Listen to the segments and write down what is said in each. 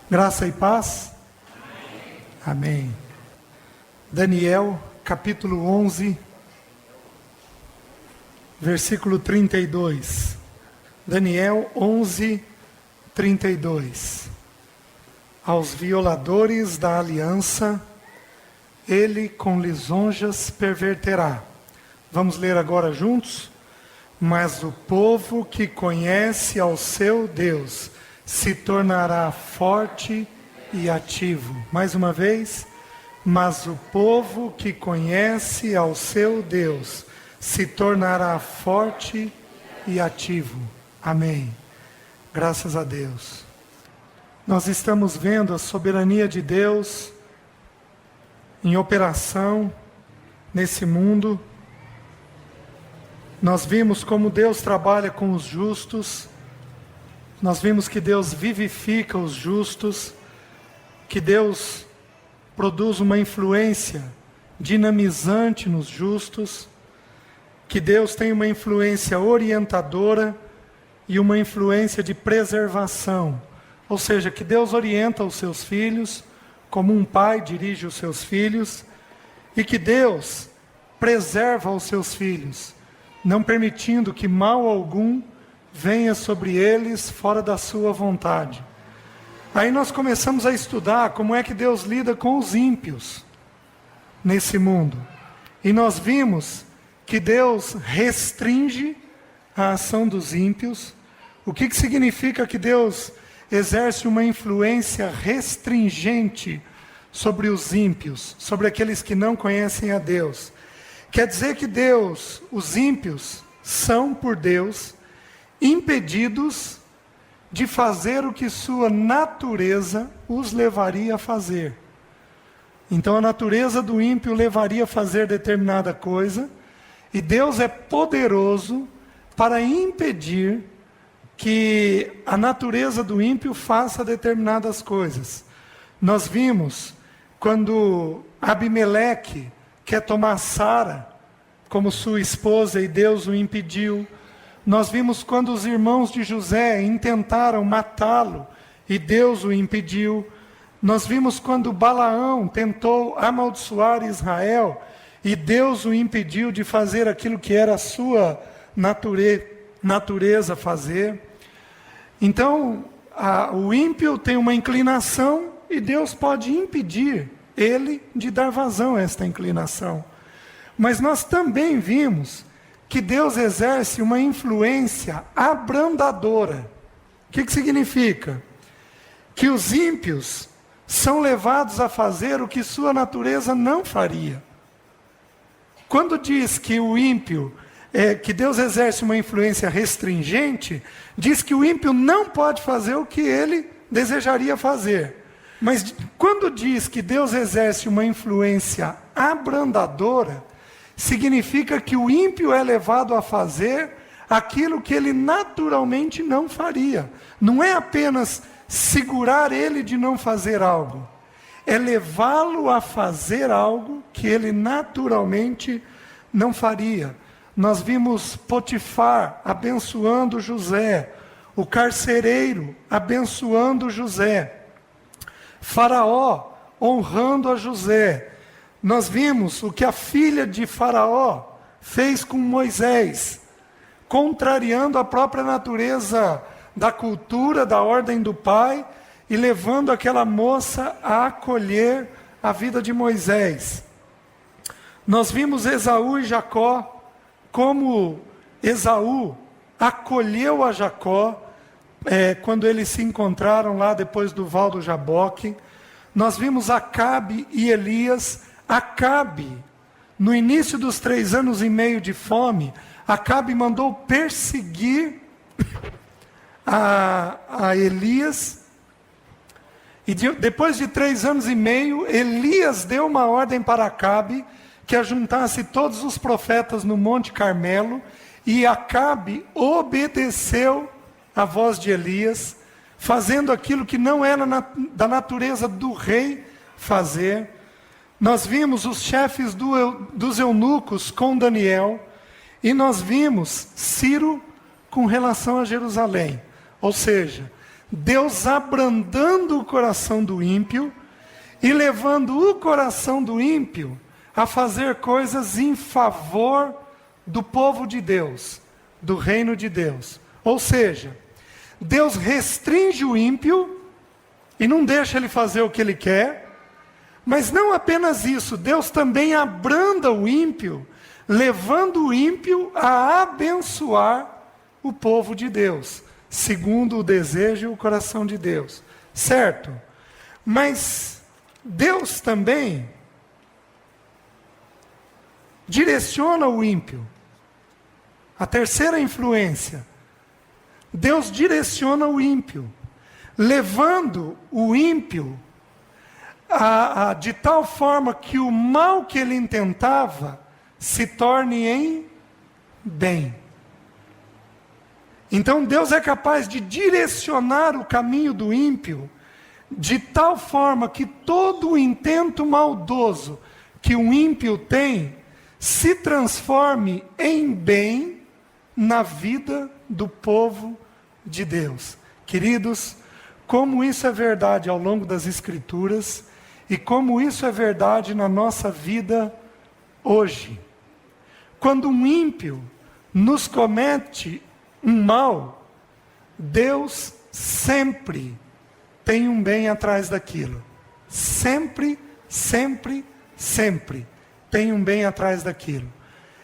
Graça e paz. Amém. Daniel, capítulo 11, versículo 32. Daniel 11, 32. Aos violadores da aliança, ele com lisonjas perverterá. Vamos ler agora juntos? Mas o povo que conhece ao seu Deus se tornará forte e ativo. Mais uma vez. Mas o povo que conhece ao seu Deus se tornará forte e ativo. Amém. Graças a Deus. Nós estamos vendo a soberania de Deus em operação nesse mundo. Nós vimos como Deus trabalha com os justos. Nós vimos que Deus vivifica os justos, que Deus produz uma influência dinamizante nos justos, que Deus tem uma influência orientadora e uma influência de preservação. Ou seja, que Deus orienta os seus filhos, como um pai dirige os seus filhos, e que Deus preserva os seus filhos, não permitindo que mal algum venha sobre eles fora da sua vontade. Aí nós começamos a estudar como é que Deus lida com os ímpios nesse mundo. E nós vimos que Deus restringe a ação dos ímpios. O que significa que Deus exerce uma influência restringente sobre os ímpios, sobre aqueles que não conhecem a Deus? Quer dizer que Deus, os ímpios, são por Deus impedidos de fazer o que sua natureza os levaria a fazer. Então a natureza do ímpio levaria a fazer determinada coisa, e Deus é poderoso para impedir que a natureza do ímpio faça determinadas coisas. Nós vimos quando Abimeleque quer tomar Sara como sua esposa e Deus o impediu. Nós vimos quando os irmãos de José intentaram matá-lo e Deus o impediu. Nós vimos quando Balaão tentou amaldiçoar Israel e Deus o impediu de fazer aquilo que era a sua natureza fazer. Então, o ímpio tem uma inclinação e Deus pode impedir ele de dar vazão a esta inclinação. Mas nós também vimos que Deus exerce uma influência abrandadora. O que significa? Que os ímpios são levados a fazer o que sua natureza não faria. Quando diz que o ímpio, que Deus exerce uma influência restringente, diz que o ímpio não pode fazer o que ele desejaria fazer. Mas quando diz que Deus exerce uma influência abrandadora, significa que o ímpio é levado a fazer aquilo que ele naturalmente não faria. Não é apenas segurar ele de não fazer algo, é levá-lo a fazer algo que ele naturalmente não faria. Nós vimos Potifar abençoando José, o carcereiro abençoando José, Faraó honrando a José. Nós vimos o que a filha de Faraó fez com Moisés, contrariando a própria natureza da cultura, da ordem do pai, e levando aquela moça a acolher a vida de Moisés. Nós vimos Esaú e Jacó, como Esaú acolheu a Jacó, quando eles se encontraram lá depois do Val do Jaboque. Nós vimos Acabe e Elias. Acabe, no início dos 3 anos e meio de fome, Acabe mandou perseguir a Elias, e depois de 3 anos e meio, Elias deu uma ordem para Acabe, que ajuntasse todos os profetas no Monte Carmelo, e Acabe obedeceu a voz de Elias, fazendo aquilo que não era da natureza do rei fazer. Nós vimos os chefes dos eunucos com Daniel, e nós vimos Ciro com relação a Jerusalém. Ou seja, Deus abrandando o coração do ímpio e levando o coração do ímpio a fazer coisas em favor do povo de Deus, do reino de Deus. Ou seja, Deus restringe o ímpio e não deixa ele fazer o que ele quer, mas não apenas isso, Deus também abranda o ímpio, levando o ímpio a abençoar o povo de Deus, segundo o desejo e o coração de Deus, certo? Mas Deus também direciona o ímpio. A terceira influência, Deus direciona o ímpio, levando o ímpio de tal forma que o mal que ele intentava se torne em bem. Então Deus é capaz de direcionar o caminho do ímpio de tal forma que todo o intento maldoso que o ímpio tem se transforme em bem na vida do povo de Deus. Queridos, como isso é verdade ao longo das Escrituras e como isso é verdade na nossa vida hoje. Quando um ímpio nos comete um mal, Deus sempre tem um bem atrás daquilo. Sempre, sempre, sempre tem um bem atrás daquilo.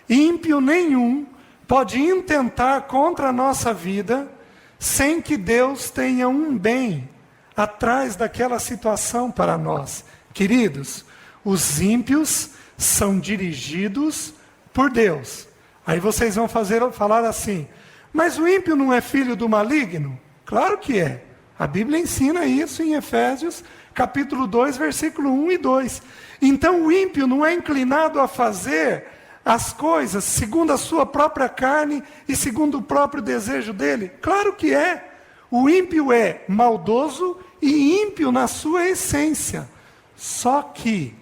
Ímpio nenhum pode intentar contra a nossa vida sem que Deus tenha um bem atrás daquela situação para nós. Queridos, os ímpios são dirigidos por Deus. Aí vocês vão falar assim, mas o ímpio não é filho do maligno? Claro que é. A Bíblia ensina isso em Efésios, capítulo 2, versículo 1 e 2. Então o ímpio não é inclinado a fazer as coisas segundo a sua própria carne e segundo o próprio desejo dele? Claro que é. O ímpio é maldoso e ímpio na sua essência. Só que,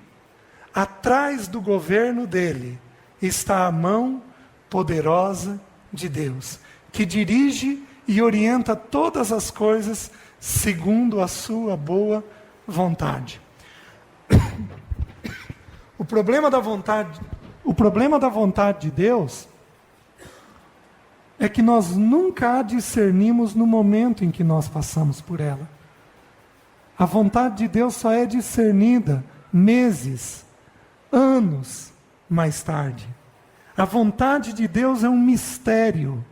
atrás do governo dele, está a mão poderosa de Deus, que dirige e orienta todas as coisas segundo a sua boa vontade. O problema da vontade de Deus é que nós nunca a discernimos no momento em que nós passamos por ela. A vontade de Deus só é discernida meses, anos mais tarde. A vontade de Deus é um mistério.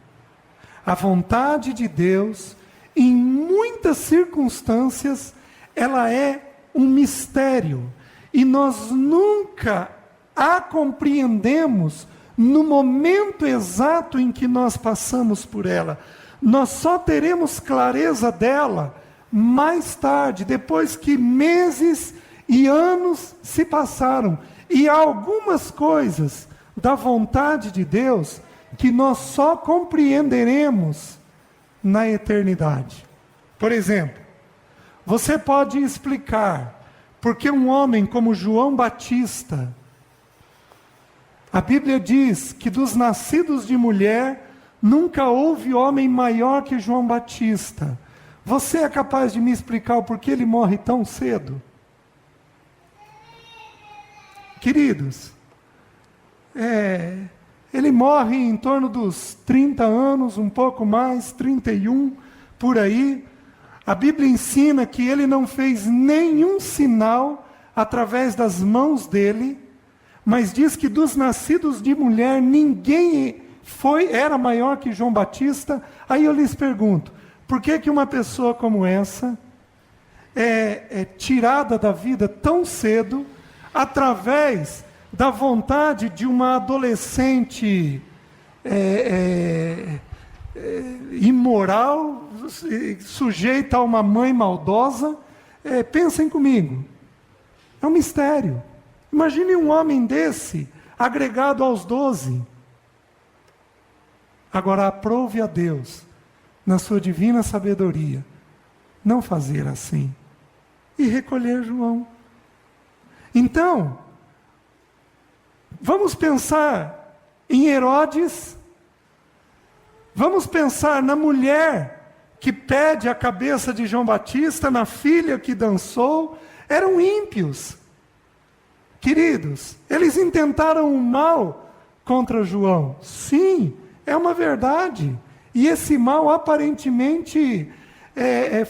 A vontade de Deus, em muitas circunstâncias, ela é um mistério. E nós nunca a compreendemos no momento exato em que nós passamos por ela. Nós só teremos clareza dela mais tarde, depois que meses e anos se passaram. E há algumas coisas da vontade de Deus que nós só compreenderemos na eternidade. Por exemplo, você pode explicar por que um homem como João Batista, a Bíblia diz que dos nascidos de mulher, nunca houve homem maior que João Batista. Você é capaz de me explicar o porquê ele morre tão cedo? Queridos, ele morre em torno dos 30 anos, um pouco mais, 31, por aí. A Bíblia ensina que ele não fez nenhum sinal através das mãos dele, mas diz que dos nascidos de mulher, ninguém era maior que João Batista. Aí eu lhes pergunto, por que uma pessoa como essa é tirada da vida tão cedo, através da vontade de uma adolescente imoral, sujeita a uma mãe maldosa? Pensem comigo, é um mistério. Imagine um homem desse, agregado aos 12. Agora, aprove a Deus, na sua divina sabedoria, não fazer assim, e recolher João. Então, vamos pensar em Herodes, vamos pensar na mulher que pede a cabeça de João Batista na filha que dançou, eram ímpios. Queridos, eles intentaram o mal contra João. Sim, é uma verdade. E esse mal aparentemente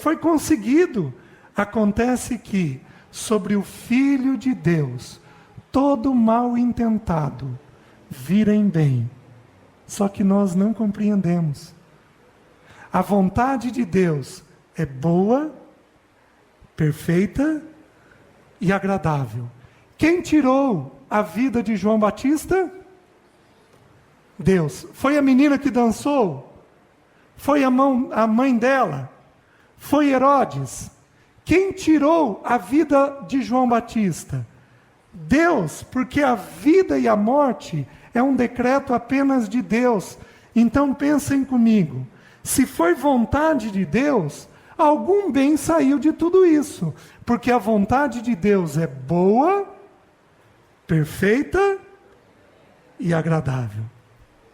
foi conseguido. Acontece que sobre o Filho de Deus, todo mal intentado vira em bem. Só que nós não compreendemos. A vontade de Deus é boa, perfeita e agradável. Quem tirou a vida de João Batista? Deus. Foi a menina que dançou? Foi a mãe dela? Foi Herodes? Quem tirou a vida de João Batista? Deus, porque a vida e a morte é um decreto apenas de Deus. Então pensem comigo, se foi vontade de Deus, algum bem saiu de tudo isso, porque a vontade de Deus é boa, perfeita e agradável.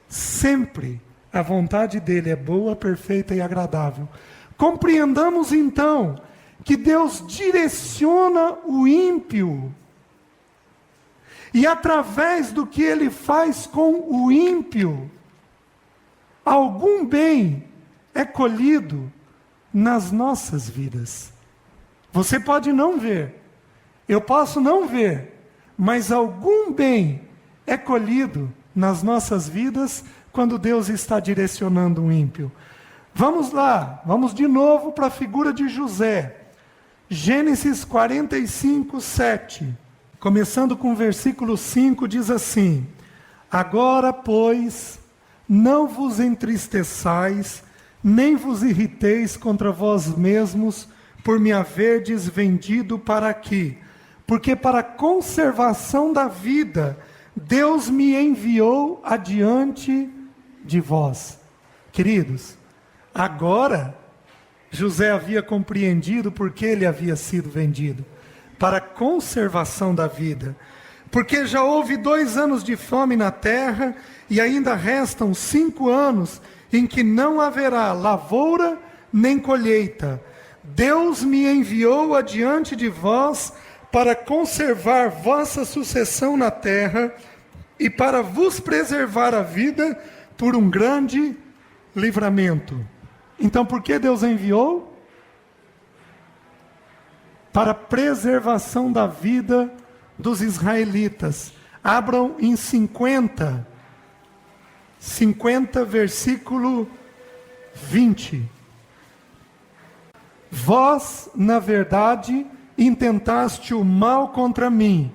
Sempre a vontade dele é boa, perfeita e agradável. Compreendamos então que Deus direciona o ímpio, e através do que ele faz com o ímpio, algum bem é colhido nas nossas vidas. Você pode não ver, eu posso não ver, mas algum bem é colhido nas nossas vidas quando Deus está direcionando um ímpio. Vamos lá, vamos de novo para a figura de José. Gênesis 45, 7. Começando com o versículo 5, diz assim: Agora, pois, não vos entristeçais, nem vos irriteis contra vós mesmos, por me haverdes vendido para aqui, porque para a conservação da vida, Deus me enviou adiante de vós. Queridos, agora, José havia compreendido por que ele havia sido vendido. Para a conservação da vida. Porque já houve 2 anos de fome na terra, e ainda restam 5 anos em que não haverá lavoura nem colheita. Deus me enviou adiante de vós para conservar vossa sucessão na terra e para vos preservar a vida por um grande livramento. Então, por que Deus enviou? Para a preservação da vida dos israelitas. Abram em 50, versículo 20. Vós, na verdade, intentaste o mal contra mim,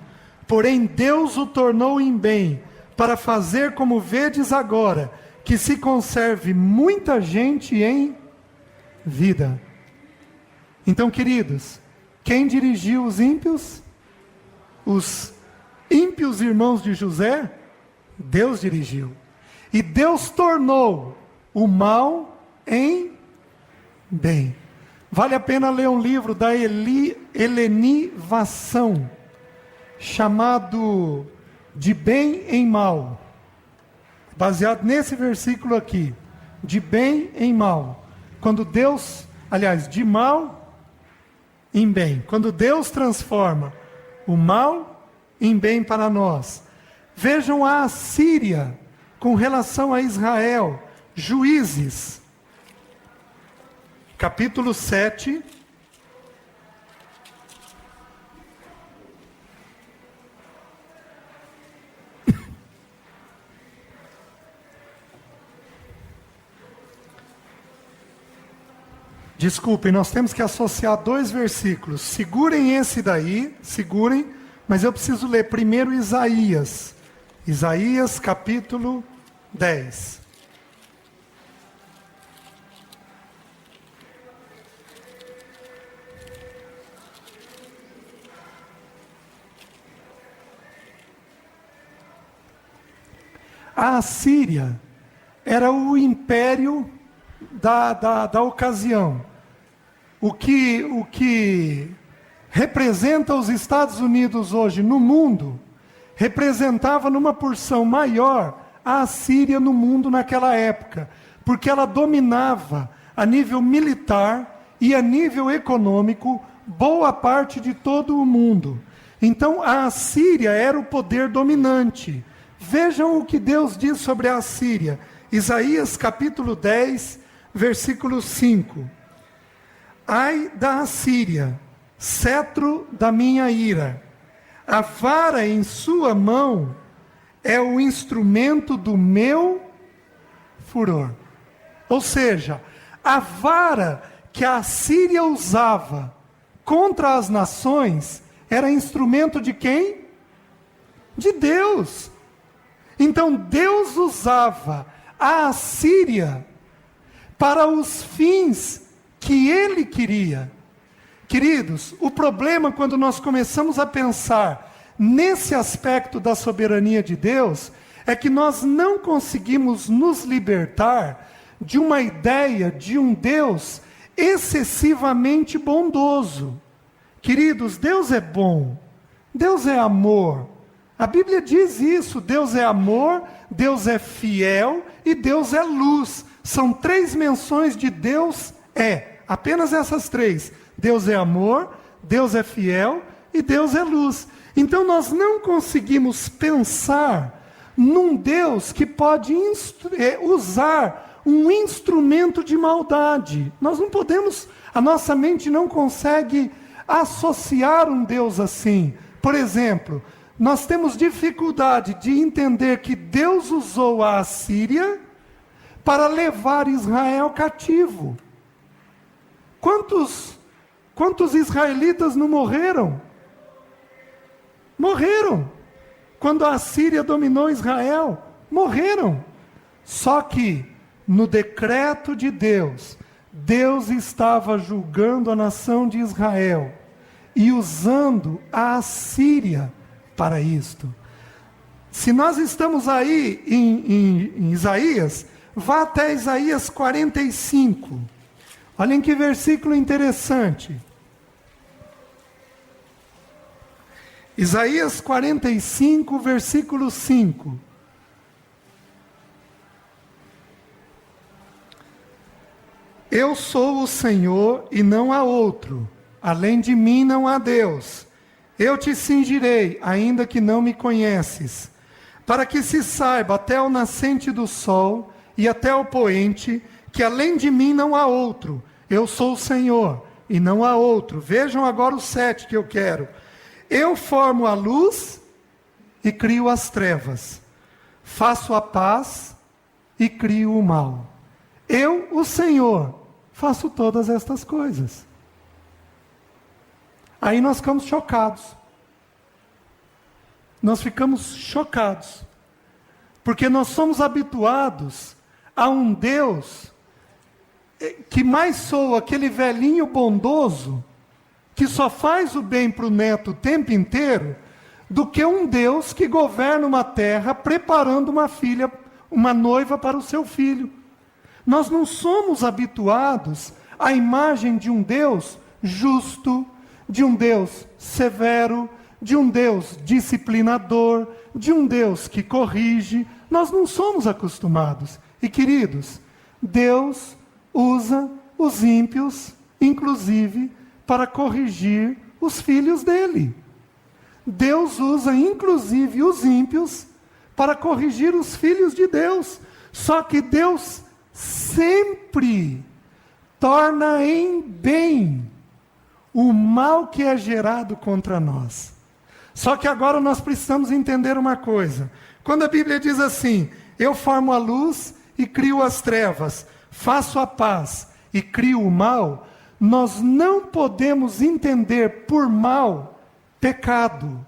porém Deus o tornou em bem, para fazer como vedes agora, que se conserve muita gente em vida. Então, queridos, quem dirigiu os ímpios? Os ímpios irmãos de José? Deus dirigiu. E Deus tornou o mal em bem. Vale a pena ler um livro da Eleni Vassão, chamado De Bem em Mal. Baseado nesse versículo aqui. De bem em mal. Quando Deus, aliás, de mal em bem. Quando Deus transforma o mal em bem para nós. Vejam a Assíria com relação a Israel. Juízes, capítulo 7. Desculpem, nós temos que associar 2 versículos. Segurem esse daí, mas eu preciso ler primeiro Isaías. Isaías capítulo 10. A Assíria era o império da ocasião. O que representa os Estados Unidos hoje no mundo, representava numa porção maior a Assíria no mundo naquela época, porque ela dominava a nível militar e a nível econômico, boa parte de todo o mundo. Então a Assíria era o poder dominante. Vejam o que Deus diz sobre a Assíria. Isaías capítulo 10, versículo 5. Ai da Assíria, cetro da minha ira, a vara em sua mão é o instrumento do meu furor. Ou seja, a vara que a Assíria usava contra as nações era instrumento de quem? De Deus. Então Deus usava a Assíria para os fins que Ele queria. Queridos, o problema quando nós começamos a pensar nesse aspecto da soberania de Deus, é que nós não conseguimos nos libertar de uma ideia de um Deus excessivamente bondoso. Queridos, Deus é bom, Deus é amor. A Bíblia diz isso, Deus é amor, Deus é fiel e Deus é luz. São 3 menções de Deus apenas essas 3. Deus é amor, Deus é fiel e Deus é luz. Então nós não conseguimos pensar num Deus que pode usar um instrumento de maldade. Nós não podemos, a nossa mente não consegue associar um Deus assim. Por exemplo, nós temos dificuldade de entender que Deus usou a Assíria para levar Israel cativo. Quantos israelitas não morreram? Morreram. Quando a Assíria dominou Israel, morreram. Só que, no decreto de Deus, Deus estava julgando a nação de Israel e usando a Assíria para isto. Se nós estamos aí em Isaías, vá até Isaías 45. Olhem que versículo interessante. Isaías 45, versículo 5. Eu sou o Senhor e não há outro, além de mim não há Deus. Eu te cingirei, ainda que não me conheces, para que se saiba até o nascente do sol e até o poente, que além de mim não há outro. Eu sou o Senhor e não há outro. Vejam agora o 7 que eu quero. Eu formo a luz e crio as trevas. Faço a paz e crio o mal. Eu, o Senhor, faço todas estas coisas. Aí nós ficamos chocados. Nós ficamos chocados. Porque nós somos habituados a um Deus que mais soa aquele velhinho bondoso, que só faz o bem para o neto o tempo inteiro, do que um Deus que governa uma terra preparando uma noiva para o seu filho. Nós não somos habituados à imagem de um Deus justo, de um Deus severo, de um Deus disciplinador, de um Deus que corrige. Nós não somos acostumados. E queridos, Deus usa os ímpios, inclusive, para corrigir os filhos dele. Deus usa, inclusive, os ímpios para corrigir os filhos de Deus. Só que Deus sempre torna em bem o mal que é gerado contra nós. Só que agora nós precisamos entender uma coisa. Quando a Bíblia diz assim, eu formo a luz e crio as trevas, faço a paz e crio o mal, nós não podemos entender por mal pecado.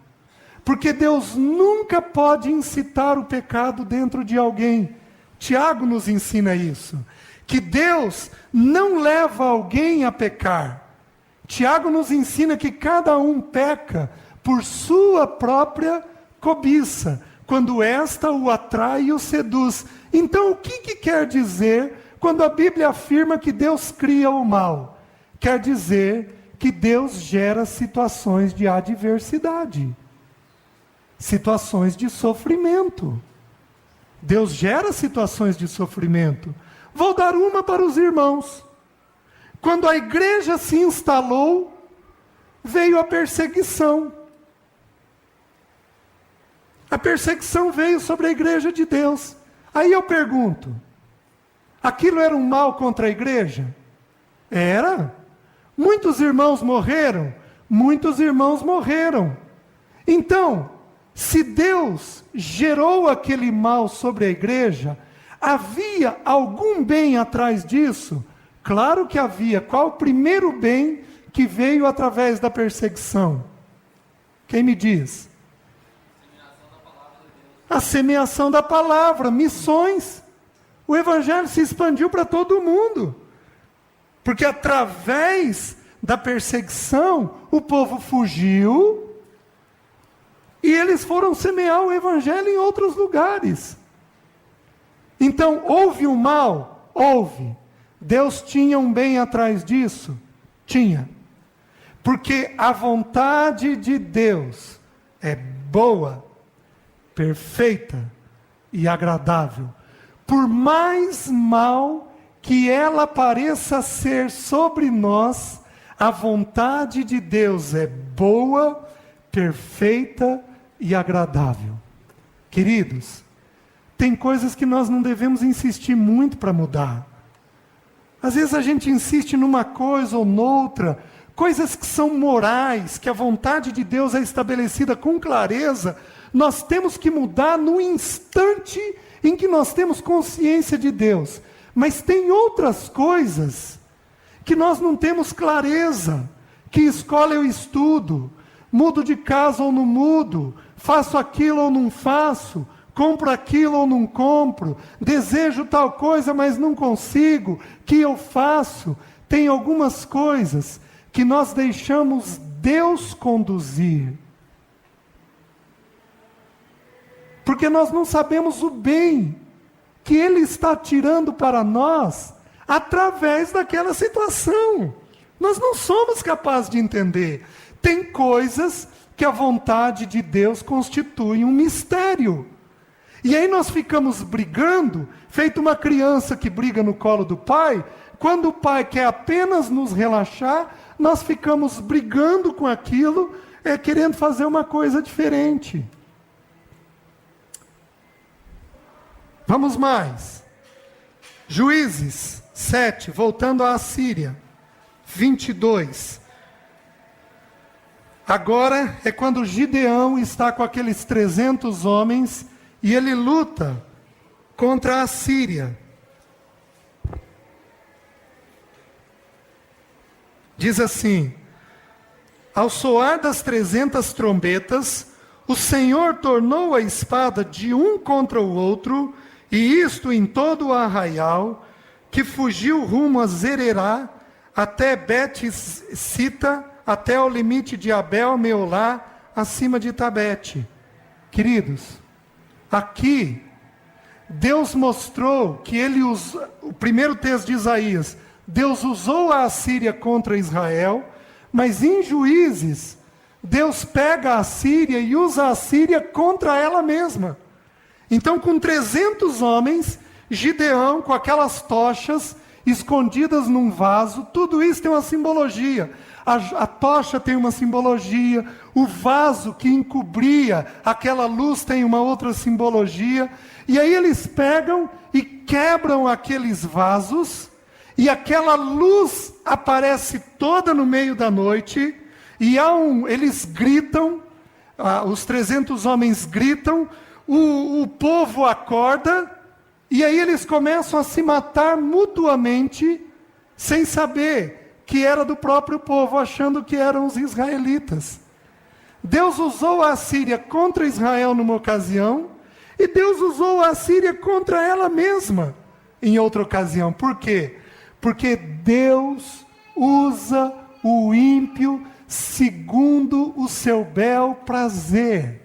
Porque Deus nunca pode incitar o pecado dentro de alguém. Tiago nos ensina isso. Que Deus não leva alguém a pecar. Tiago nos ensina que cada um peca por sua própria cobiça, quando esta o atrai e o seduz. Então o que quer dizer quando a Bíblia afirma que Deus cria o mal? Quer dizer que Deus gera situações de adversidade, situações de sofrimento. Deus gera situações de sofrimento. Vou dar uma para os irmãos. Quando a igreja se instalou, veio a perseguição. A perseguição veio sobre a igreja de Deus. Aí eu pergunto, aquilo era um mal contra a igreja? Era. Muitos irmãos morreram? Muitos irmãos morreram. Então, se Deus gerou aquele mal sobre a igreja, havia algum bem atrás disso? Claro que havia. Qual o primeiro bem que veio através da perseguição? Quem me diz? A semeação da palavra, missões. O evangelho se expandiu para todo mundo. Porque através da perseguição, o povo fugiu e eles foram semear o evangelho em outros lugares. Então, houve um mal? Houve. Deus tinha um bem atrás disso? Tinha. Porque a vontade de Deus é boa, perfeita e agradável. Por mais mal que ela pareça ser sobre nós, a vontade de Deus é boa, perfeita e agradável. Queridos, tem coisas que nós não devemos insistir muito para mudar. Às vezes a gente insiste numa coisa ou noutra, coisas que são morais, que a vontade de Deus é estabelecida com clareza, nós temos que mudar no instante em que nós temos consciência de Deus. Mas tem outras coisas que nós não temos clareza. Que escola eu estudo? Mudo de casa ou não mudo? Faço aquilo ou não faço? Compro aquilo ou não compro? Desejo tal coisa, mas não consigo. Que eu faço? Tem algumas coisas que nós deixamos Deus conduzir. Porque nós não sabemos o bem que Ele está tirando para nós através daquela situação. Nós não somos capazes de entender. Tem coisas que a vontade de Deus constitui um mistério. E aí nós ficamos brigando, feito uma criança que briga no colo do pai. Quando o pai quer apenas nos relaxar, nós ficamos brigando com aquilo, querendo fazer uma coisa diferente. Vamos mais. Juízes 7, voltando à Assíria, 22. Agora é quando Gideão está com aqueles 300 homens e ele luta contra a Assíria. Diz assim: ao soar das 300 trombetas, o Senhor tornou a espada de um contra o outro, e isto em todo o arraial, que fugiu rumo a Zererá, até Bet-Sita, até o limite de Abel-Meolá, acima de Tabete. Queridos, aqui, Deus mostrou que Ele usa, o primeiro texto de Isaías, Deus usou a Assíria contra Israel, mas em Juízes, Deus pega a Assíria e usa a Assíria contra ela mesma. Então, com 300 homens, Gideão, com aquelas tochas escondidas num vaso, tudo isso tem uma simbologia. A tocha tem uma simbologia, o vaso que encobria aquela luz tem uma outra simbologia. E aí eles pegam e quebram aqueles vasos, e aquela luz aparece toda no meio da noite, e eles gritam, os 300 homens gritam, o povo acorda, e aí eles começam a se matar mutuamente, sem saber que era do próprio povo, achando que eram os israelitas. Deus usou a Assíria contra Israel numa ocasião, e Deus usou a Assíria contra ela mesma em outra ocasião. Por quê? Porque Deus usa o ímpio segundo o seu bel prazer,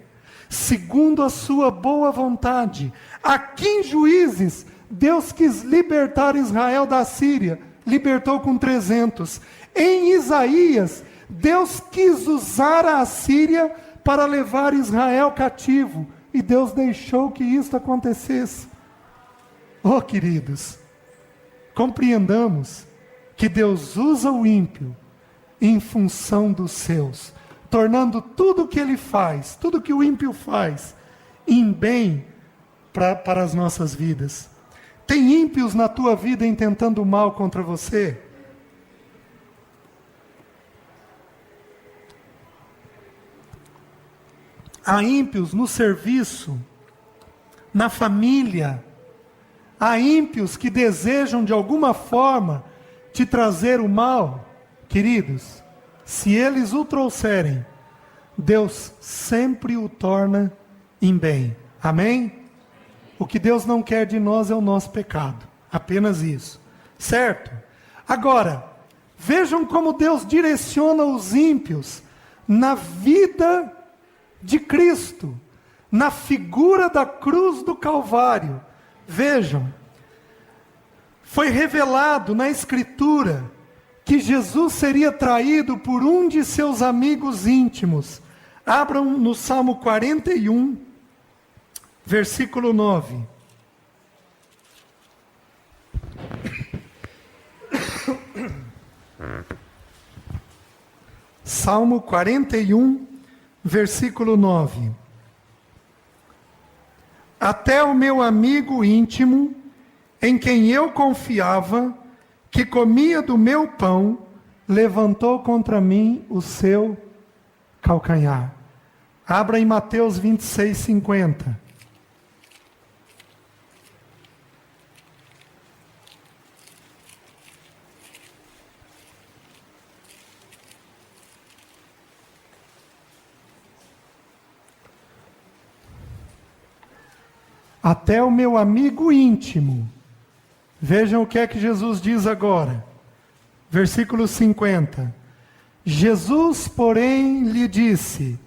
segundo a sua boa vontade. Aqui em Juízes, Deus quis libertar Israel da Síria, libertou com 300. Em Isaías, Deus quis usar a Assíria para levar Israel cativo, e Deus deixou que isso acontecesse. Oh, queridos, compreendamos que Deus usa o ímpio em função dos seus, tornando tudo o que ele faz, tudo que o ímpio faz, em bem para as nossas vidas. Tem ímpios na tua vida intentando mal contra você? Há ímpios no serviço, na família. Há ímpios que desejam de alguma forma te trazer o mal. Queridos, se eles o trouxerem, Deus sempre o torna em bem. Amém? O que Deus não quer de nós é o nosso pecado. Apenas isso. Certo? Agora, vejam como Deus direciona os ímpios na vida de Cristo, na figura da cruz do Calvário. Vejam, foi revelado na Escritura que Jesus seria traído por um de seus amigos íntimos. Abram no Salmo 41, versículo 9. Salmo 41, versículo 9. Até o meu amigo íntimo, em quem eu confiava, que comia do meu pão, levantou contra mim o seu calcanhar. Abra em Mateus 26, 50. Até o meu amigo íntimo. Vejam o que é que Jesus diz agora. Versículo 50. Jesus, porém, lhe disse: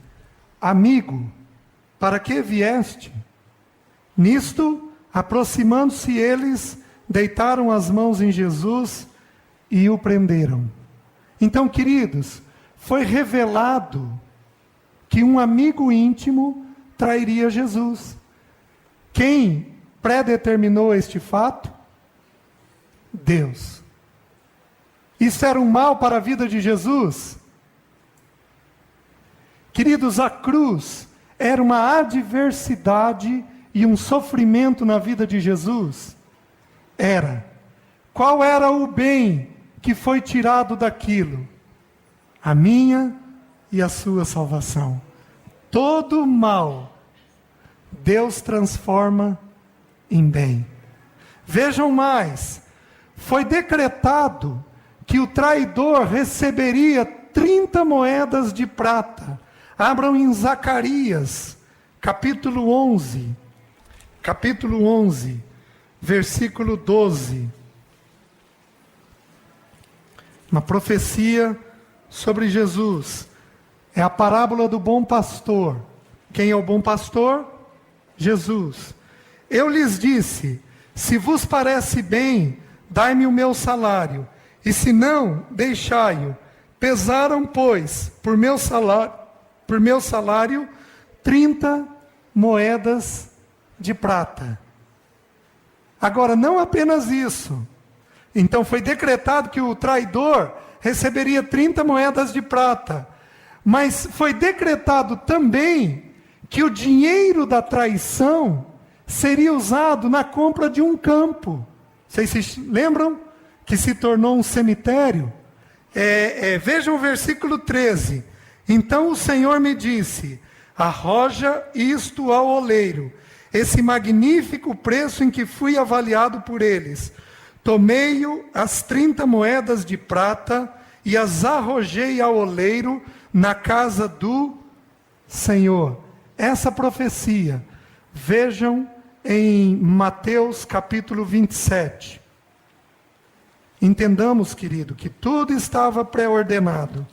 amigo, para que vieste? Nisto, aproximando-se eles, deitaram as mãos em Jesus e o prenderam. Então, queridos, foi revelado que um amigo íntimo trairia Jesus. Quem predeterminou este fato? Deus. Isso era um mal para a vida de Jesus? Queridos, a cruz era uma adversidade e um sofrimento na vida de Jesus? Era. Qual era o bem que foi tirado daquilo? A minha e a sua salvação. Todo mal Deus transforma em bem. Vejam mais, foi decretado que o traidor receberia 30 moedas de prata. Abram em Zacarias, capítulo 11, versículo 12. Uma profecia sobre Jesus. É a parábola do bom pastor. Quem é o bom pastor? Jesus. Eu lhes disse: se vos parece bem, dai-me o meu salário, e se não, deixai-o. Pesaram, pois, por meu salário 30 moedas de prata. Agora, não apenas isso. Então foi decretado que o traidor receberia 30 moedas de prata. Mas foi decretado também que o dinheiro da traição seria usado na compra de um campo. Vocês se lembram que se tornou um cemitério? Vejam o versículo 13. Então o Senhor me disse: arroja isto ao oleiro, esse magnífico preço em que fui avaliado por eles. Tomei-o as 30 moedas de prata e as arrojei ao oleiro na casa do Senhor. Essa profecia, vejam em Mateus capítulo 27. Entendamos, querido, que tudo estava pré-ordenado.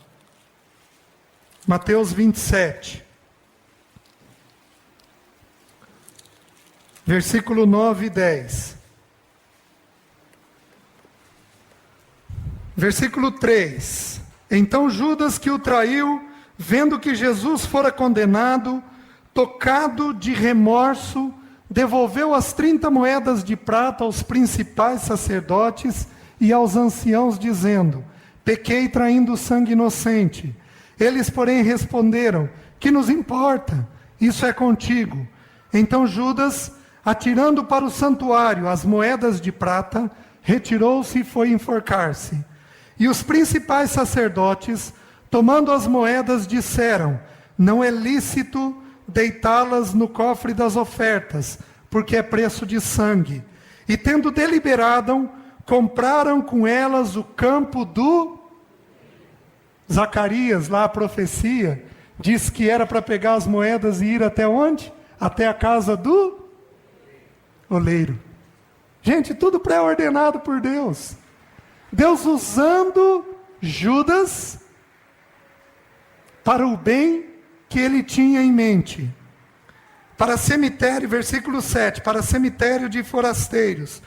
Mateus 27. Versículo 9 e 10. Versículo 3. Então Judas, que o traiu, vendo que Jesus fora condenado, tocado de remorso, devolveu as 30 moedas de prata aos principais sacerdotes e aos anciãos, dizendo: pequei traindo sangue inocente. Eles, porém, responderam: que nos importa? Isso é contigo. Então Judas, atirando para o santuário as moedas de prata, retirou-se e foi enforcar-se. E os principais sacerdotes, tomando as moedas, disseram: não é lícito deitá-las no cofre das ofertas, porque é preço de sangue. E tendo deliberado, compraram com elas o campo do Zacarias, lá a profecia, diz que era para pegar as moedas e ir até onde? Até a casa do oleiro. Gente, tudo pré-ordenado por Deus. Deus usando Judas para o bem que ele tinha em mente. Para cemitério, versículo 7, para cemitério de forasteiros.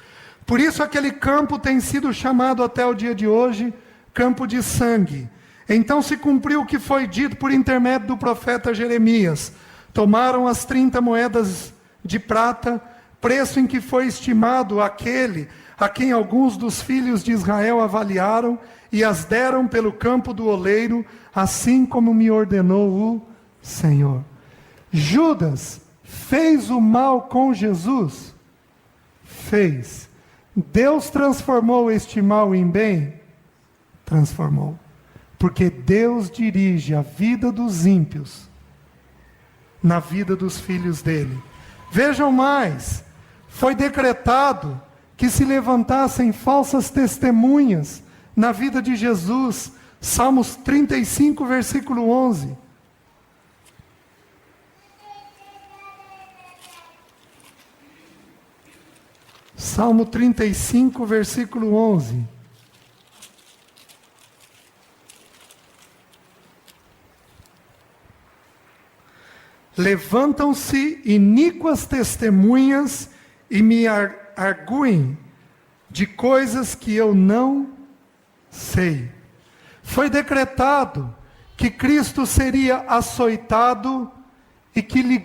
Por isso aquele campo tem sido chamado até o dia de hoje, campo de sangue. Então se cumpriu o que foi dito por intermédio do profeta Jeremias. Tomaram as 30 moedas de prata, preço em que foi estimado aquele a quem alguns dos filhos de Israel avaliaram, e as deram pelo campo do oleiro, assim como me ordenou o Senhor. Judas fez o mal com Jesus? Fez. Deus transformou este mal em bem? Transformou. Porque Deus dirige a vida dos ímpios na vida dos filhos dele. Vejam mais, foi decretado que se levantassem falsas testemunhas na vida de Jesus. Salmos 35, versículo 11. Salmo 35, versículo 11. Levantam-se iníquas testemunhas e me arguem de coisas que eu não sei. Foi decretado que Cristo seria açoitado e que lhe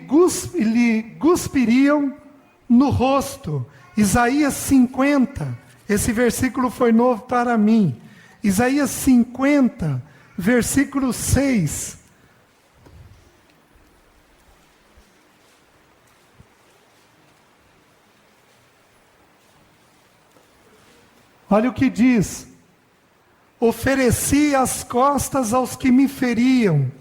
cuspiriam no rosto. Isaías 50, esse versículo foi novo para mim. Isaías 50, versículo 6. Olha o que diz: ofereci as costas aos que me feriam,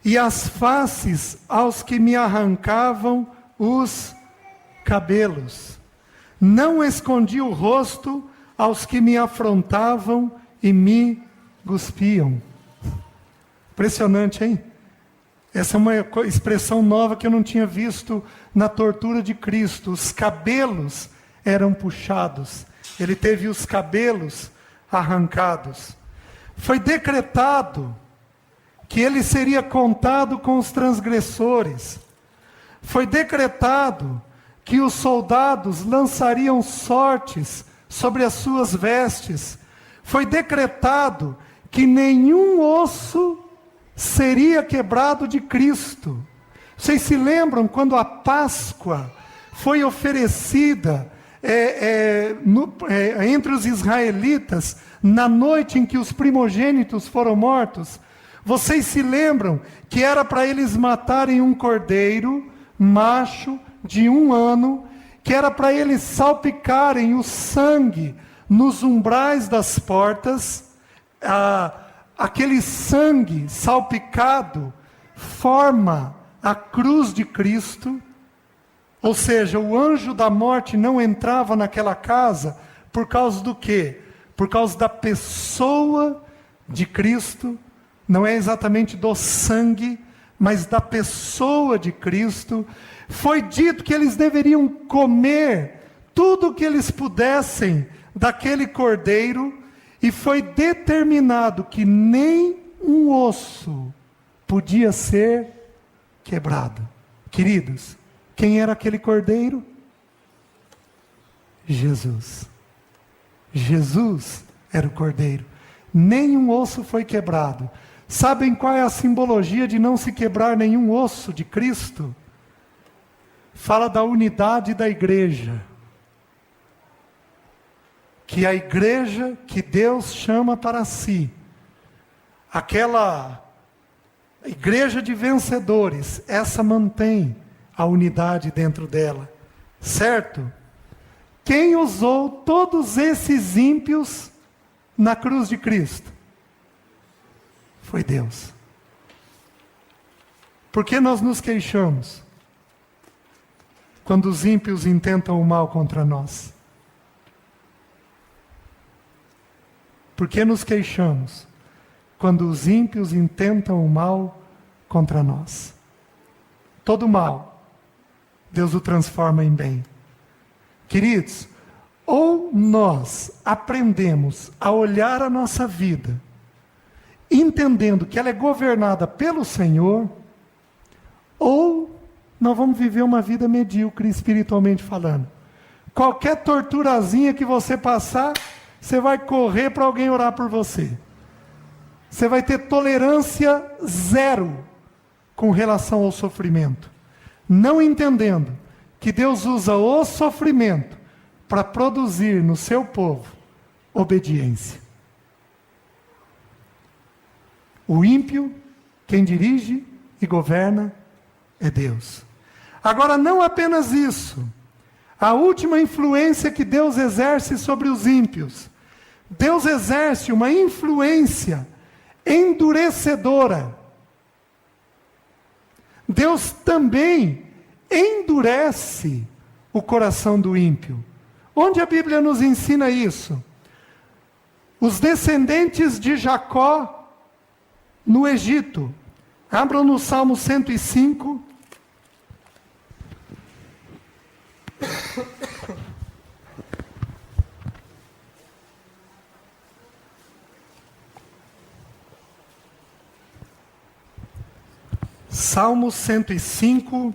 e as faces aos que me arrancavam os cabelos. Não escondi o rosto aos que me afrontavam e me cuspiam. Impressionante, hein? Essa é uma expressão nova que eu não tinha visto na tortura de Cristo. Os cabelos eram puxados. Ele teve os cabelos arrancados. Foi decretado que ele seria contado com os transgressores. Foi decretado que os soldados lançariam sortes sobre as suas vestes. Foi decretado que nenhum osso seria quebrado de Cristo. Vocês se lembram quando a Páscoa foi oferecida entre os israelitas, na noite em que os primogênitos foram mortos? Vocês se lembram que era para eles matarem um cordeiro macho de 1 ano, que era para eles salpicarem o sangue nos umbrais das portas. Aquele sangue salpicado forma a cruz de Cristo. Ou seja, o anjo da morte não entrava naquela casa por causa do quê? Por causa da pessoa de Cristo. Não é exatamente do sangue, mas da pessoa de Cristo. Foi dito que eles deveriam comer tudo o que eles pudessem daquele cordeiro, e foi determinado que nem um osso podia ser quebrado. Queridos, quem era aquele cordeiro? Jesus. Jesus era o cordeiro. Nenhum osso foi quebrado. Sabem qual é a simbologia de não se quebrar nenhum osso de Cristo? Fala da unidade da igreja. que a igreja que Deus chama para si, aquela igreja de vencedores, essa mantém a unidade dentro dela, certo? Quem usou todos esses ímpios na cruz de Cristo? Foi Deus. Por que nós nos queixamos quando os ímpios intentam o mal contra nós? Por que nos queixamos quando os ímpios intentam o mal contra nós? Todo mal, Deus o transforma em bem. Queridos, ou nós aprendemos a olhar a nossa vida, entendendo que ela é governada pelo Senhor, ou nós vamos viver uma vida medíocre, espiritualmente falando. Qualquer torturazinha que você passar, você vai correr para alguém orar por você. Você vai ter tolerância zero com relação ao sofrimento. Não entendendo que Deus usa o sofrimento para produzir no seu povo obediência. O ímpio, quem dirige e governa, é Deus. Agora, não apenas isso. A última influência que Deus exerce sobre os ímpios. Deus exerce uma influência endurecedora. Deus também endurece o coração do ímpio. Onde a Bíblia nos ensina isso? Os descendentes de Jacó no Egito. Abram no Salmo 105. Salmo 105,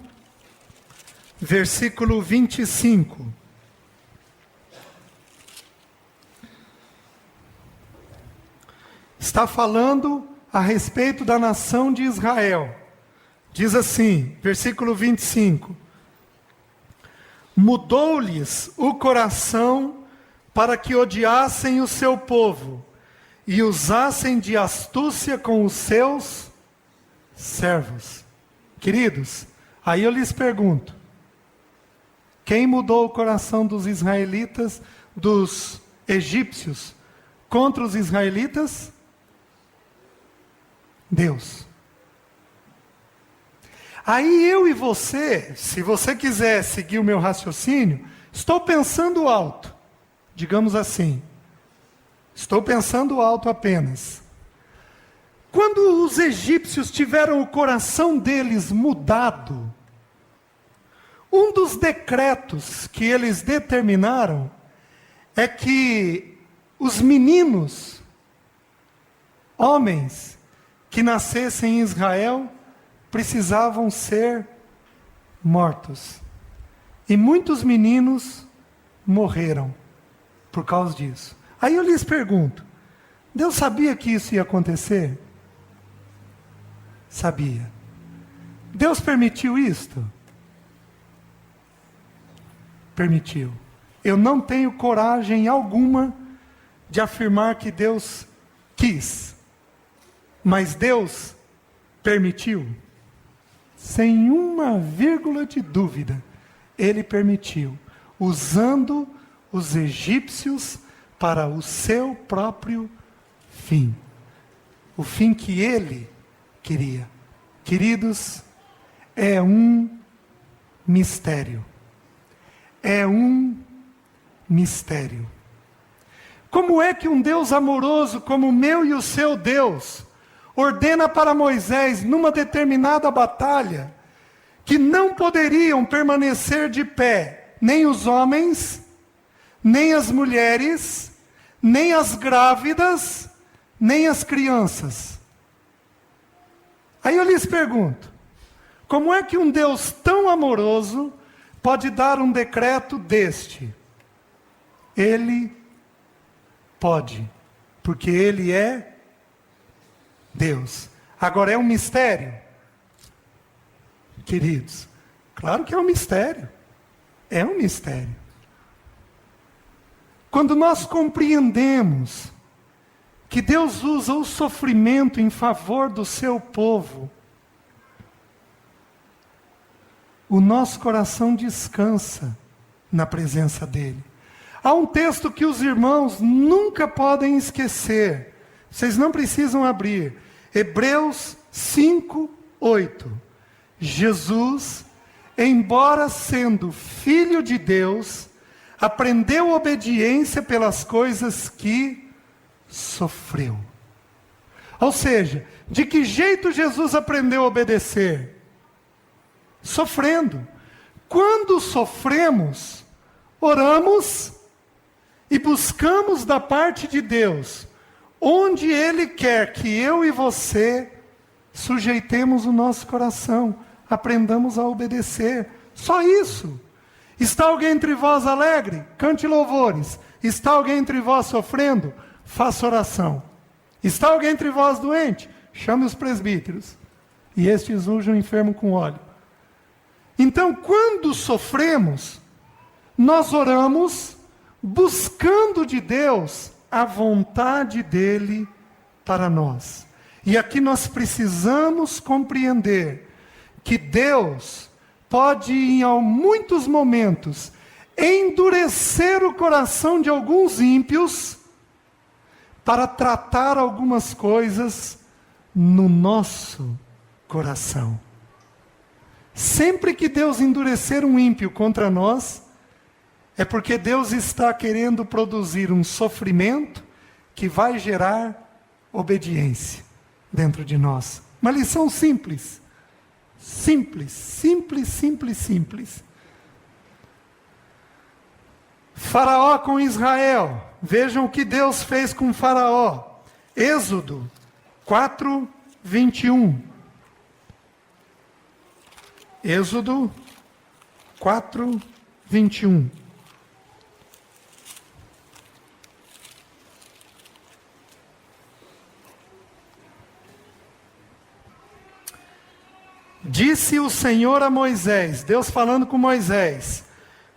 versículo 25. Está falando a respeito da nação de Israel. Diz assim, versículo 25. Mudou-lhes o coração para que odiassem o seu povo e usassem de astúcia com os seus servos. Queridos, aí eu lhes pergunto, quem mudou o coração dos israelitas, dos egípcios, contra os israelitas? Deus. Aí eu e você, se você quiser seguir o meu raciocínio, estou pensando alto, digamos assim. Estou pensando alto apenas. Quando os egípcios tiveram o coração deles mudado, um dos decretos que eles determinaram é que os meninos, homens, que nascessem em Israel, precisavam ser mortos. E muitos meninos morreram por causa disso. Aí eu lhes pergunto, Deus sabia que isso ia acontecer? Sabia. Deus permitiu isto? Permitiu. Eu não tenho coragem alguma de afirmar que Deus quis. Mas Deus permitiu. Sem uma vírgula de dúvida, Ele permitiu. Usando os egípcios para o seu próprio fim. O fim que Ele queria. Queridos, é um mistério. É um mistério. Como é que um Deus amoroso como o meu e o seu Deus ordena para Moisés, numa determinada batalha, que não poderiam permanecer de pé, nem os homens, nem as mulheres, nem as grávidas, nem as crianças? Aí eu lhes pergunto, como é que um Deus tão amoroso pode dar um decreto deste? Ele pode, porque Ele é Deus. Agora é um mistério? Queridos, claro que é um mistério. É um mistério. Quando nós compreendemos que Deus usa o sofrimento em favor do seu povo, o nosso coração descansa na presença dEle. Há um texto que os irmãos nunca podem esquecer. Vocês não precisam abrir. Hebreus 5:8. Jesus, embora sendo filho de Deus, aprendeu obediência pelas coisas que sofreu. Ou seja, de que jeito Jesus aprendeu a obedecer? Sofrendo. Quando sofremos, oramos e buscamos da parte de Deus, onde Ele quer que eu e você sujeitemos o nosso coração, aprendamos a obedecer. Só isso. Está alguém entre vós alegre? Cante louvores. Está alguém entre vós sofrendo? Faça oração. Está alguém entre vós doente? Chame os presbíteros. E estes ungem o enfermo com óleo. Então, quando sofremos, nós oramos buscando de Deus a vontade dEle para nós. E aqui nós precisamos compreender que Deus pode, em muitos momentos, endurecer o coração de alguns ímpios para tratar algumas coisas no nosso coração. Sempre que Deus endurecer um ímpio contra nós, é porque Deus está querendo produzir um sofrimento que vai gerar obediência dentro de nós. Uma lição simples. Simples, simples, simples, simples. Faraó com Israel. Vejam o que Deus fez com Faraó. Êxodo 4:21. Êxodo 4:21. Disse o Senhor a Moisés, Deus falando com Moisés: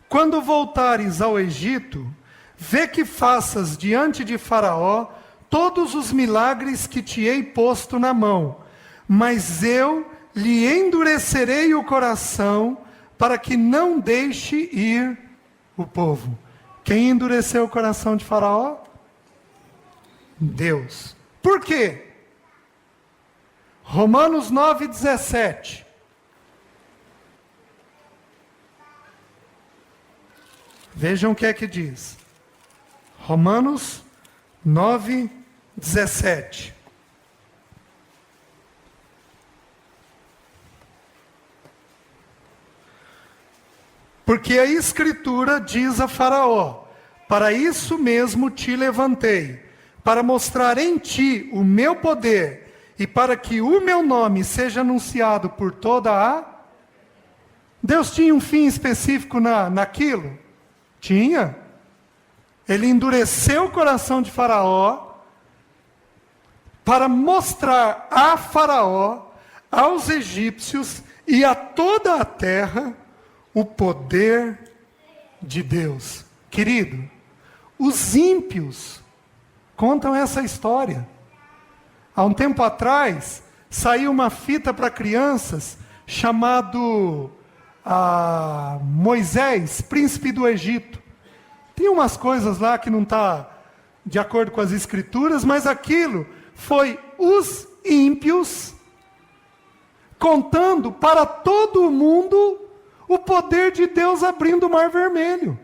quando voltares ao Egito, vê que faças diante de Faraó todos os milagres que te hei posto na mão, mas eu lhe endurecerei o coração para que não deixe ir o povo. Quem endureceu o coração de Faraó? Deus. Por quê? Romanos 9:17. Vejam o que é que diz. Romanos 9:17. Porque a Escritura diz a Faraó: para isso mesmo te levantei, para mostrar em ti o meu poder, e para que o meu nome seja anunciado por toda a... Deus tinha um fim específico naquilo? Tinha. Ele endureceu o coração de Faraó para mostrar a Faraó, aos egípcios e a toda a terra o poder de Deus. Querido, os ímpios contam essa história. Há um tempo atrás, saiu uma fita para crianças chamado Moisés, príncipe do Egito. Tem umas coisas lá que não está de acordo com as escrituras, mas aquilo foi os ímpios contando para todo o mundo o poder de Deus abrindo o Mar Vermelho.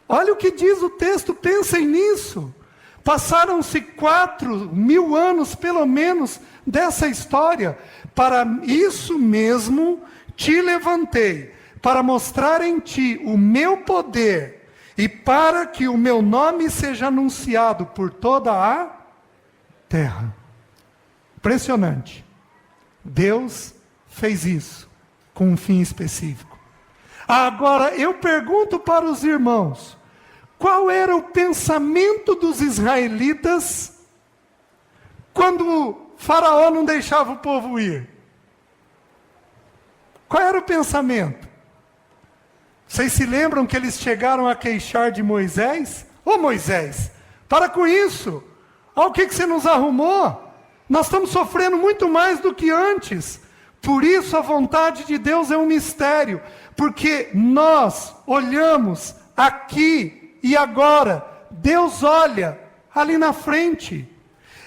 Olha o que diz o texto, pensem nisso. Passaram-se 4.000 anos, pelo menos, dessa história. Para isso mesmo te levantei, para mostrar em ti o meu poder, e para que o meu nome seja anunciado por toda a terra. Impressionante. Deus fez isso com um fim específico. Agora, eu pergunto para os irmãos, qual era o pensamento dos israelitas quando Faraó não deixava o povo ir? Qual era o pensamento? Vocês se lembram que eles chegaram a queixar de Moisés? Ô Moisés, para com isso. Olha o que você nos arrumou. Nós estamos sofrendo muito mais do que antes. Por isso a vontade de Deus é um mistério. Porque nós olhamos aqui e agora. Deus olha ali na frente.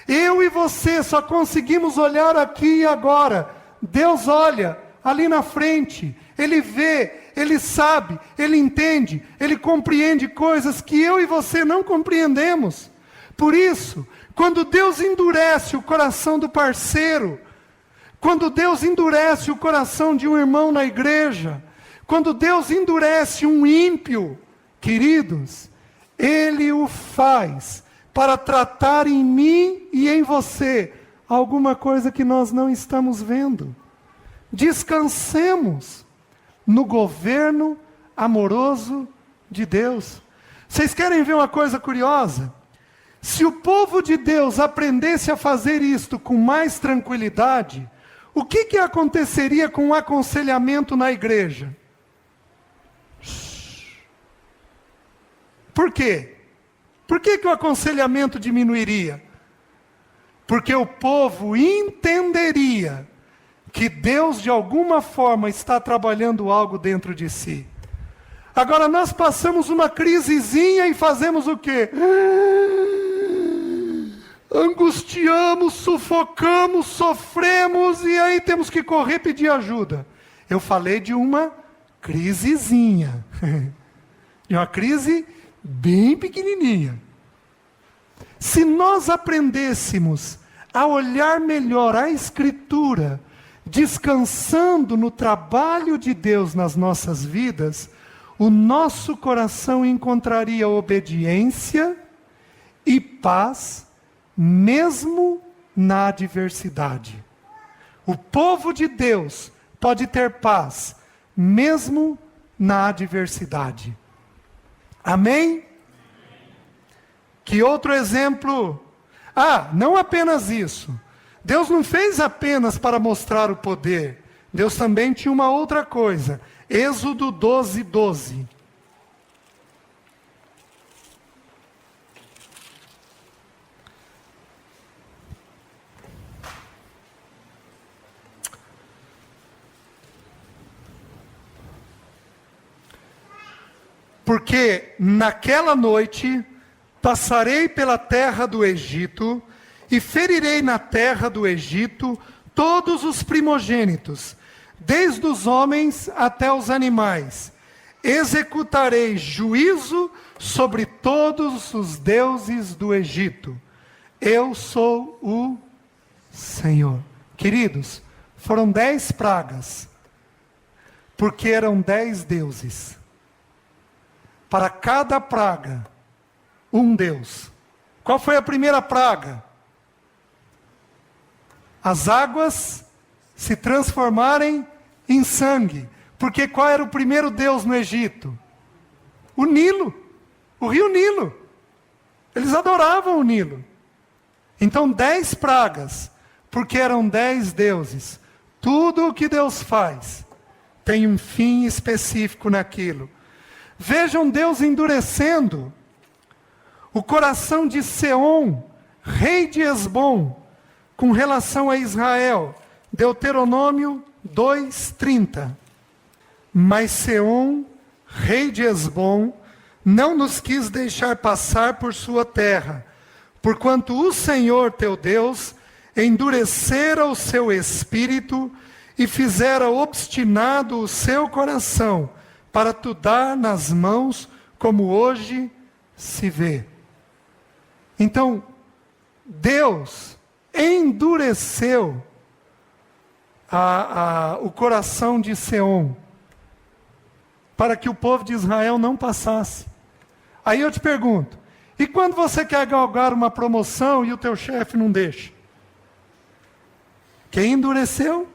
Eu e você só conseguimos olhar aqui e agora. Deus olha ali na frente. Ele vê, Ele sabe, Ele entende, Ele compreende coisas que eu e você não compreendemos. Por isso, quando Deus endurece o coração do parceiro, quando Deus endurece o coração de um irmão na igreja, quando Deus endurece um ímpio, queridos, Ele o faz para tratar em mim e em você alguma coisa que nós não estamos vendo. Descansemos no governo amoroso de Deus. Vocês querem ver uma coisa curiosa? Se o povo de Deus aprendesse a fazer isto com mais tranquilidade, o que aconteceria com o aconselhamento na igreja? Por quê? Por que o aconselhamento diminuiria? Porque o povo entenderia que Deus de alguma forma está trabalhando algo dentro de si. Agora nós passamos uma crisezinha e fazemos o quê? Angustiamos, sufocamos, sofremos e aí temos que correr pedir ajuda. Eu falei de uma crisezinha. De uma crise bem pequenininha. Se nós aprendêssemos a olhar melhor a Escritura, descansando no trabalho de Deus nas nossas vidas, o nosso coração encontraria obediência e paz, mesmo na adversidade. O povo de Deus pode ter paz, mesmo na adversidade. Amém? Que outro exemplo? Não apenas isso. Deus não fez apenas para mostrar o poder. Deus também tinha uma outra coisa. Êxodo 12:12. Porque naquela noite passarei pela terra do Egito e ferirei na terra do Egito todos os primogênitos, desde os homens até os animais. Executarei juízo sobre todos os deuses do Egito. Eu sou o Senhor. Queridos, foram 10 pragas, porque eram 10 deuses. Para cada praga, um Deus. Qual foi a primeira praga? As águas se transformarem em sangue. Porque qual era o primeiro Deus no Egito? O Nilo, o rio Nilo. Eles adoravam o Nilo. Então 10 pragas, porque eram 10 deuses. Tudo o que Deus faz tem um fim específico naquilo. Vejam Deus endurecendo o coração de Seom, rei de Hesbom, com relação a Israel. Deuteronômio 2:30. Mas Seom, rei de Hesbom, não nos quis deixar passar por sua terra, porquanto o Senhor teu Deus endurecera o seu espírito e fizera obstinado o seu coração, para tu dar nas mãos, como hoje se vê. Então, Deus endureceu o coração de Seom, para que o povo de Israel não passasse. Aí eu te pergunto, e quando você quer galgar uma promoção e o teu chefe não deixa? Quem endureceu?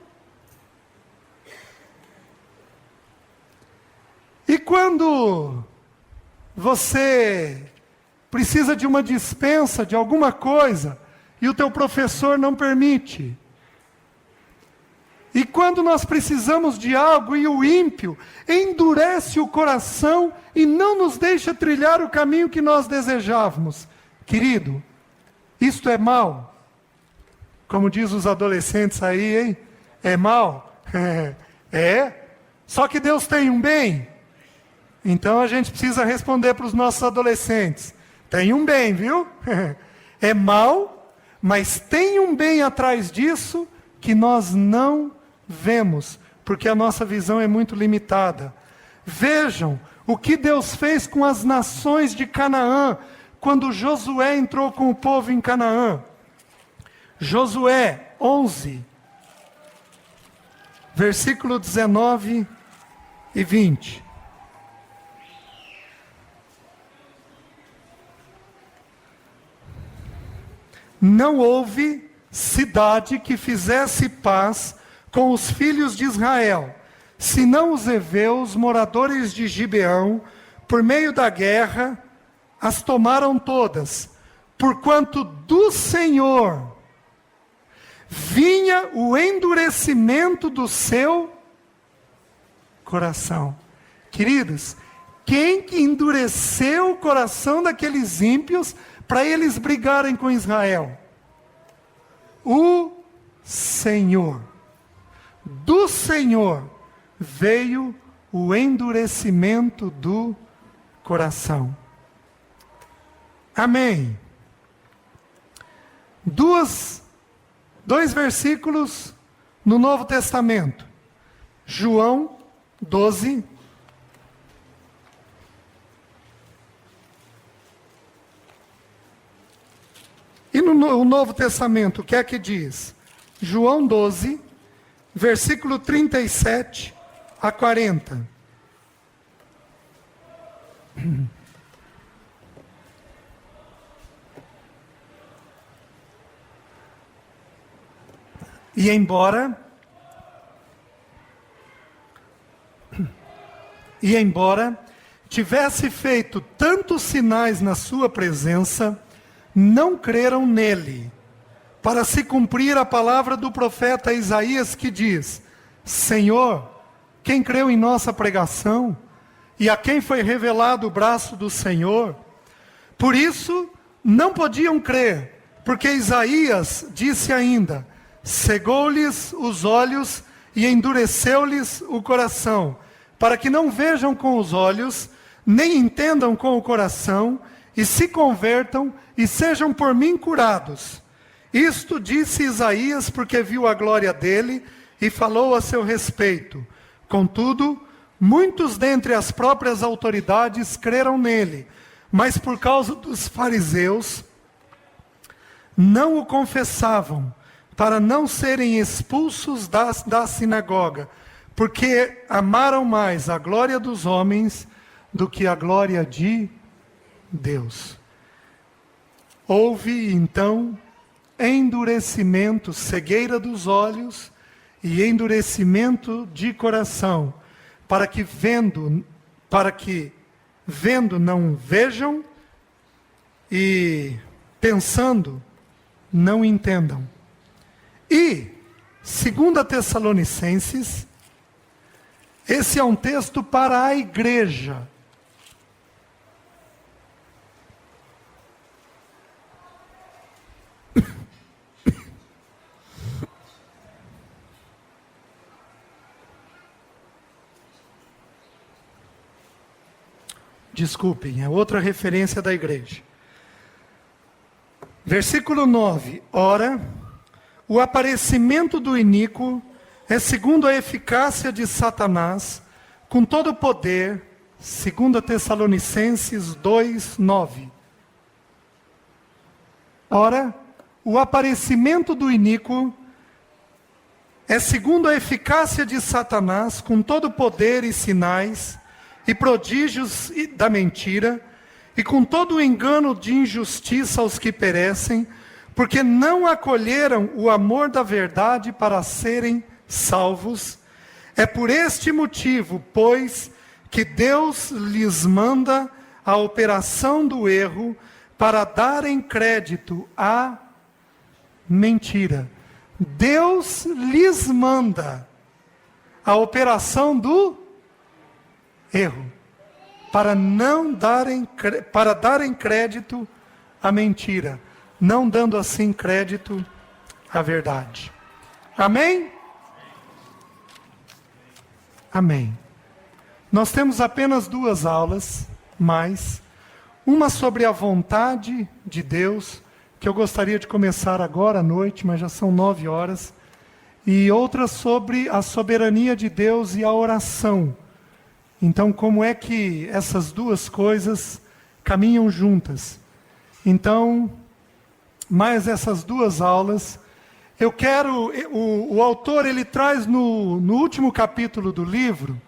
E quando você precisa de uma dispensa de alguma coisa e o teu professor não permite? E quando nós precisamos de algo e o ímpio endurece o coração e não nos deixa trilhar o caminho que nós desejávamos. Querido, isto é mal. Como diz os adolescentes aí, hein? É mal? É. Só que Deus tem um bem. Então a gente precisa responder para os nossos adolescentes. Tem um bem, viu? É mal, mas tem um bem atrás disso que nós não vemos, porque a nossa visão é muito limitada. Vejam o que Deus fez com as nações de Canaã, quando Josué entrou com o povo em Canaã. Josué 11, versículo 19 e 20. Não houve cidade que fizesse paz com os filhos de Israel, senão os heveus, moradores de Gibeão, por meio da guerra, as tomaram todas, porquanto do Senhor vinha o endurecimento do seu coração. Queridos, quem que endureceu o coração daqueles ímpios para eles brigarem com Israel? O Senhor. Do Senhor veio o endurecimento do coração. Amém. Dois versículos no Novo Testamento. João 12. E no Novo Testamento, o que é que diz? João 12, versículo 37 a 40. E embora tivesse feito tantos sinais na sua presença, não creram nele, para se cumprir a palavra do profeta Isaías que diz: Senhor, quem creu em nossa pregação? E a quem foi revelado o braço do Senhor? Por isso, não podiam crer, porque Isaías disse ainda: cegou-lhes os olhos e endureceu-lhes o coração, para que não vejam com os olhos, nem entendam com o coração, e se convertam e sejam por mim curados. Isto disse Isaías porque viu a glória dele e falou a seu respeito. Contudo, muitos dentre as próprias autoridades creram nele, mas por causa dos fariseus, não o confessavam, para não serem expulsos da sinagoga, porque amaram mais a glória dos homens do que a glória de Deus. Houve então endurecimento, cegueira dos olhos e endurecimento de coração, para que vendo não vejam e pensando não entendam. E 2 Tessalonicenses, esse é um texto para a igreja. Desculpem, é outra referência da igreja. Versículo 9. Ora, o aparecimento do iníquo é segundo a eficácia de Satanás, com todo o poder, 2 Tessalonicenses 2, 9. Ora, o aparecimento do iníquo é segundo a eficácia de Satanás, com todo o poder e sinais, e prodígios da mentira, e com todo o engano de injustiça aos que perecem, porque não acolheram o amor da verdade para serem salvos. É por este motivo, pois, que Deus lhes manda a operação do erro, para darem crédito à mentira. Deus lhes manda a operação do erro, para darem crédito à mentira, não dando assim crédito à verdade. Amém? Amém. Nós temos apenas 2 aulas, mais uma sobre a vontade de Deus, que eu gostaria de começar agora à noite, mas já são 9 horas, e outra sobre a soberania de Deus e a oração. Então, como é que essas 2 coisas caminham juntas? Então, mais essas 2 aulas, eu quero, o autor ele traz no último capítulo do livro,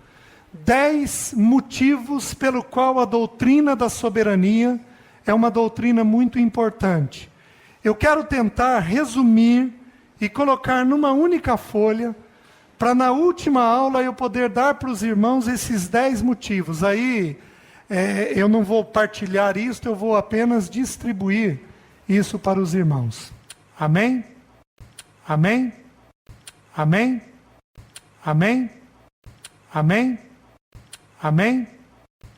10 motivos pelo qual a doutrina da soberania é uma doutrina muito importante. Eu quero tentar resumir e colocar numa única folha, para na última aula eu poder dar para os irmãos esses 10 motivos. Aí eu não vou partilhar isso, eu vou apenas distribuir isso para os irmãos. Amém? Amém? Amém? Amém? Amém? Amém?